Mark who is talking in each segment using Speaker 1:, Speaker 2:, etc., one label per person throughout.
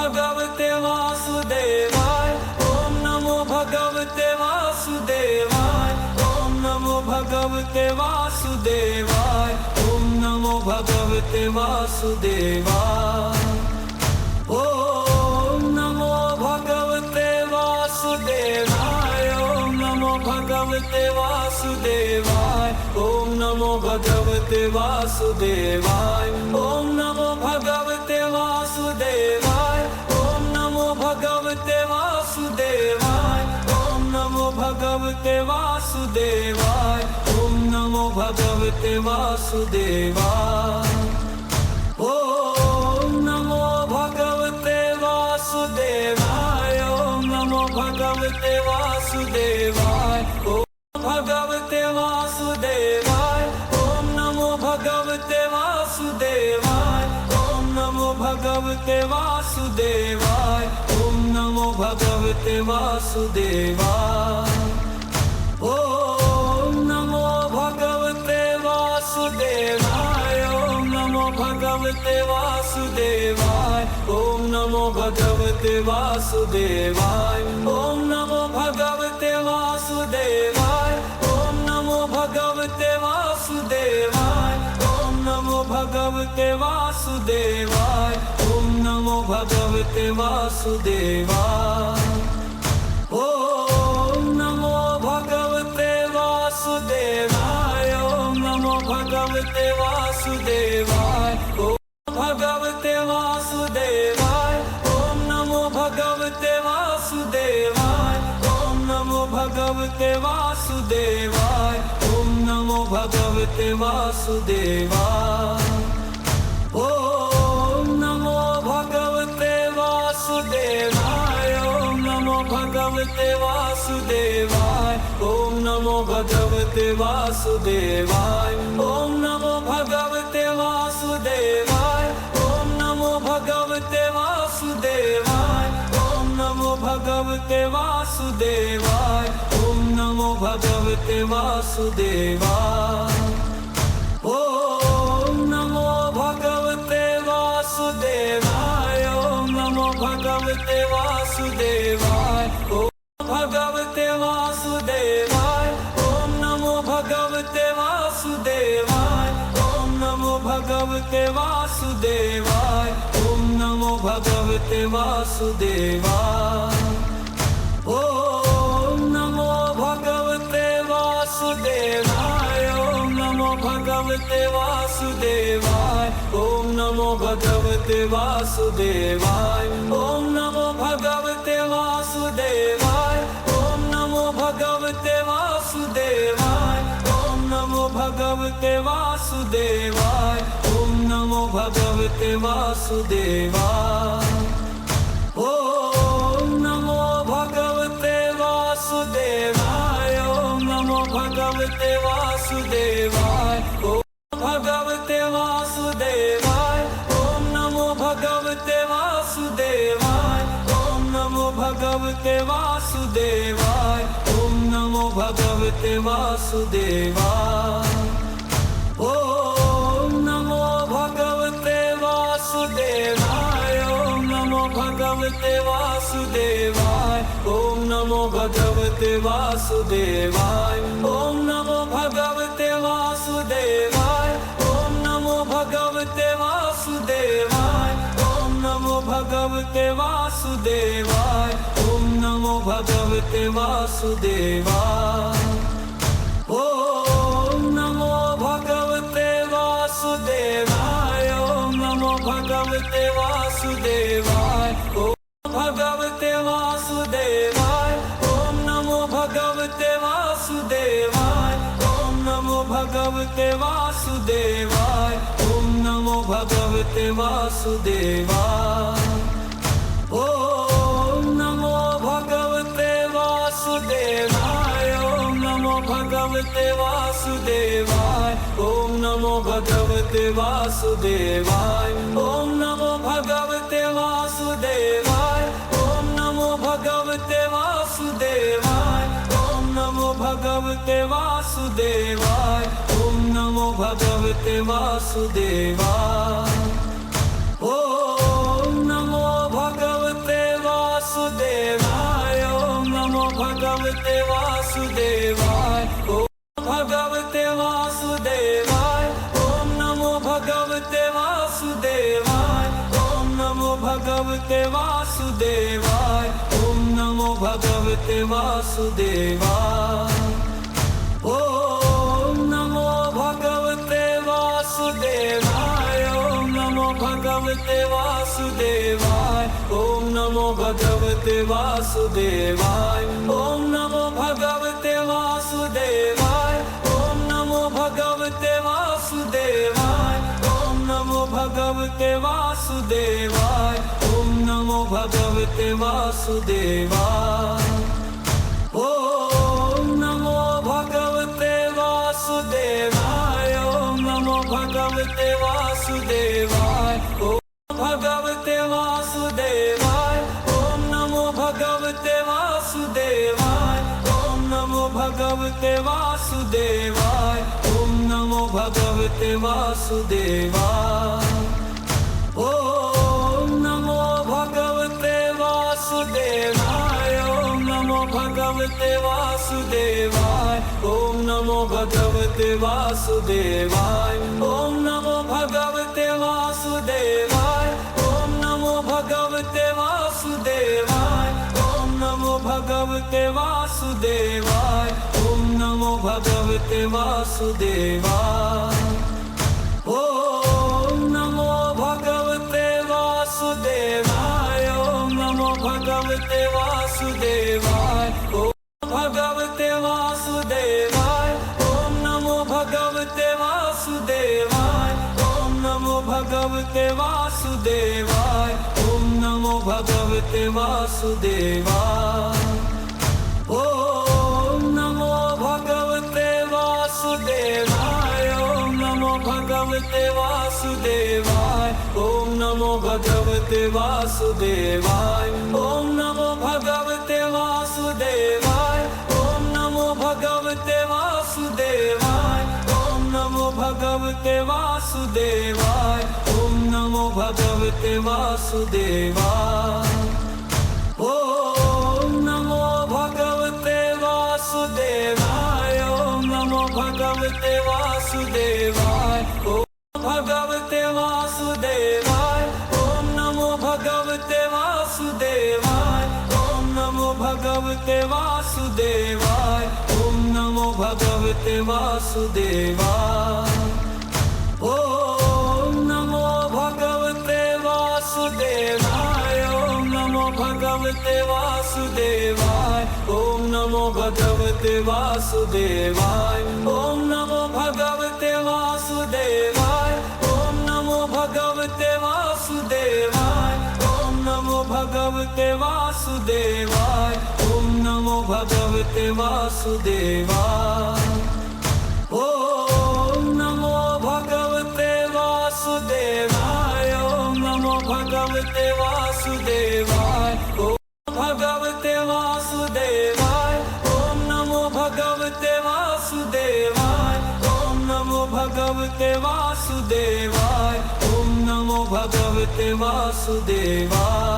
Speaker 1: भगवते वासुदेवाय। ओम नमो भगवते वासुदेवाय। ओम नमो भगवते वासुदेवाय। ओम नमो भगवते वासुदेवाय। ओम नमो भगवते वासुदेवाय। ओम नमो भगवते वासुदेवाय। ओम नमो भगवते वासुदेवाय। ओम नमो भगवते वासुदेवाय। ओम नमो भगवते वासुदेवाय। ओम नमो भगवते वासुदेवाय। ओम नमो भगवते वासुदेवाय। ओम नमो भगवते वासुदेवाय। ओम नमो भगवते वासुदेवाय। ओम भगवते वासुदेवाय। ओम नमो भगवते वासुदेवाय। ओम नमो भगवते वासुदेवाय। ओम नमो भगवते वासुदेवाय। ओम नमो भगवते वासुदेवाय। ओम नमो भगवते वासुदेवाय। ओम नमो भगवते वासुदेवाय। ओम नमो भगवते वासुदेवाय। ओम नमो भगवते वासुदेवाय। ओम नमो भगवते वासुदेवाय। ओम नमो भगवते वासुदेवाय। ओम नमो भगवते वासुदेवाय। ओम नमो भगवते वासुदेवाय। ओम भगवते वासुदेवाय। ओम नमो भगवते वासुदेवाय। ओम नमो भगवते वासुदेवाय। ओम नमो भगवते वासुदेवाय। ओम नमो भगवते वासुदेवाय। ओम नमो भगवते वासुदेवाय। ओम नमो भगवते वासुदेवाय। ओम नमो भगवते वासुदेवाय। ओम नमो भगवते वासुदेवाय। ओम नमो भगवते वासुदेवाय। ओम नमो भगवते वासुदेवाय। ओम नमो भगवते वासुदेवाय। ओम नमो भगवते वासुदेवाय। ओम भगवते वासुदेवाय। ओम नमो भगवते वासुदेवाय। ओम नमो भगवते वासुदेवाय। ओम नमो भगवते वासुदेवाय। ओम नमो भगवते वासुदेवाय। ओम नमो भगवते वासुदेवाय। ओम नमो भगवते वासुदेवाय। ओम नमो भगवते वासुदेवाय। ओम नमो भगवते वासुदेवाय। ओम नमो भगवते वासुदेवाय। ओम नमो भगवते वासुदेवाय। ओम नमो भगवते वासुदेवाय। ओम नमो भगवते वासुदेवाय। ओम भगवते वासुदेवाय। ओम नमो भगवते वासुदेवाय। ओम नमो भगवते वासुदेवाय। ओम नमो भगवते वासुदेवाय। ओम नमो भगवते वासुदेवाय। ओम नमो भगवते वासुदेवाय। ओम नमो भगवते वासुदेवाय। ओम नमो भगवते वासुदेवाय। ओम नमो भगवते वासुदेवाय। ओम नमो भगवते वासुदेवाय। ओम नमो भगवते वासुदेवाय। ओम नमो भगवते वासुदेवाय। ओम नमो भगवते वासुदेवाय। ओम भगवते वासुदेवाय। ओम नमो भगवते वासुदेवाय। ओम नमो भगवते वासुदेवाय। ओम नमो भगवते वासुदेवाय। ओम नमो भगवते वासुदेवाय। ओम नमो भगवते वासुदेवाय। ओम नमो भगवते वासुदेवाय। ओम नमो भगवते वासुदेवाय। ओम नमो भगवते वासुदेवाय। ओम नमो भगवते वासुदेवाय। ओम नमो भगवते वासुदेवाय। ओम नमो भगवते भगवते वासुदेवाय ओम भगवते वासुदेवाय ओम नमो भगवते वासुदेवाय ओम नमो भगवते वासुदेवाय ओम नमो भगवते वासुदेवाय ओम नमो भगवते वासुदेवाय ओम नमो भगवते वासुदेवाय ओम नमो भगवते वासुदेवाय ओम नमो भगवते वासुदेवाय ओम नमो भगवते वासुदेवाय ओम नमो भगवते वासुदेवाय ओम नमो भगवते वासुदेवाय ओम नमो भगवते वासुदेवाय ओम नमो भगवते वासुदेवाय ओम भगवते वासुदेवाय ओम नमो भगवते वासुदेवाय ओम नमो भगवते वासुदेवाय ओम नमो भगवते वासुदेवाय ओम नमो भगवते वासुदेवाय ओम नमो भगवते वासुदेवाय ओम नमो भगवते वासुदेवाय ओम नमो भगवते वासुदेवाय ओम नमो भगवते वासुदेवाय ओम नमो भगवते वासुदेवाय ओम नमो भगवते वासुदेवाय ओम नमो भगवते वासुदेवाय ओम नमो भगवते वासुदेवाय ओम भगवते वासुदेवाय ओम नमो भगवते वासुदेवाय ओम नमो भगवते वासुदेवाय ओम नमो भगवते वासुदेवाय ओम नमो भगवते वासुदेवाय ओम नमो भगवते वासुदेवाय ओम नमो भगवते वासुदेवाय ओम नमो भगवते वासुदेवाय ओम नमो भगवते वासुदेवाय ओम नमो भगवते वासुदेवाय ओम नमो भगवते वासुदेवाय ओम नमो भगवते वासुदेवाय ओम नमो भगवते वासुदेवाय ओम भगवते वासुदेवाय ओम नमो भगवते वासुदेवाय ओम नमो भगवते वासुदेवाय ओम नमो भगवते वासुदेवाय ओम नमो भगवते वासुदेवाय ओम नमो भगवते वासुदेवाय ओम नमो भगवते वासुदेवाय ओम नमो भगवते वासुदेवाय ओम नमो भगवते वासुदेवाय ओम नमो भगवते वासुदेवाय ओम नमो भगवते वासुदेवाय ओम नमो भगवते वासुदेवाय ओम नमो भगवते वासुदेवाय ओम भगवते वासुदेवाय ओम नमो भगवते वासुदेवाय ओम नमो भगवते वासुदेवाय ओम नमो भगवते वासुदेवाय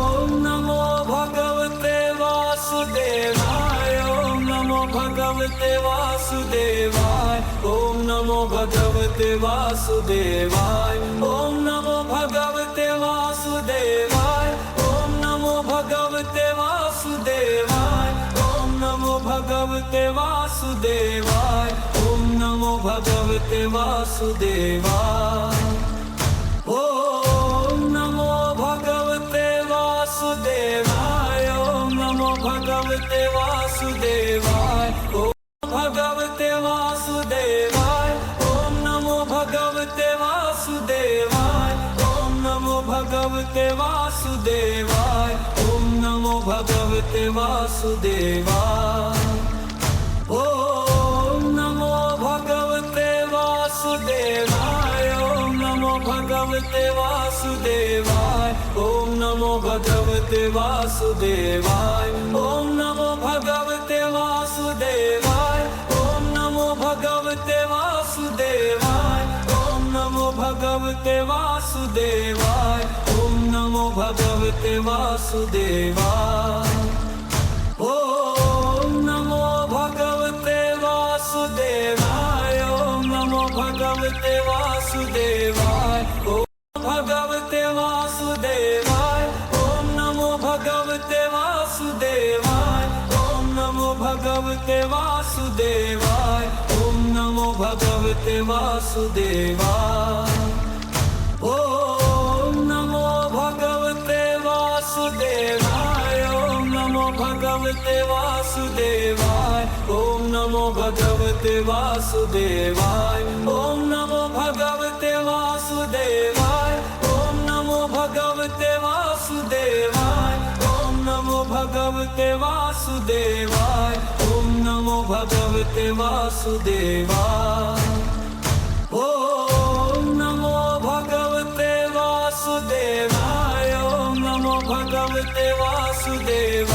Speaker 1: ओम नमो भगवते वासुदेवाय ओम नमो भगवते वासुदेवाय ओम नमो भगवते वासुदेवाय ओम नमो भगवते वासुदेवाय ओम नमो भगवते वासुदेवाय ओम नमो भगवते वासुदेवाय ओम नमो भगवते वासुदेवाय ओम नमो भगवते वासुदेवाय ओम नमो भगवते वासुदेवाय ओम भगवते वासुदेवाय ओम नमो भगवते वासुदेवाय ओम नमो भगवते वासुदेवाय ओम नमो भगवते वासुदेवाय ओम नमो भगवते वासुदेवाय ओम नमो भगवते वासुदेवाय ओम नमो भगवते वासुदेवाय ओम नमो भगवते वासुदेवाय ओम नमो भगवते वासुदेवाय ओम नमो भगवते वासुदेवाय ओम नमो भगवते वासुदेवाय वासुदेवाय ओम नमो भगवते वासुदेवाय ओम नमो भगवते वासुदेवाय ओम नमो भगवते वासुदेवाय ओम नमो भगवते वासुदेवाय ओम नमो भगवते वासुदेवाय ओम नमो भगवते वासुदेवाय ओम नमो भगवते वासुदेवाय ओम नमो भगवते वासुदेवाय ओम नमो भगवते वासुदेवाय ओम नमो भगवते वासुदेवाय ओम नमो भगवते वासुदेवाय ओम नमो भगवते वासुदेवाय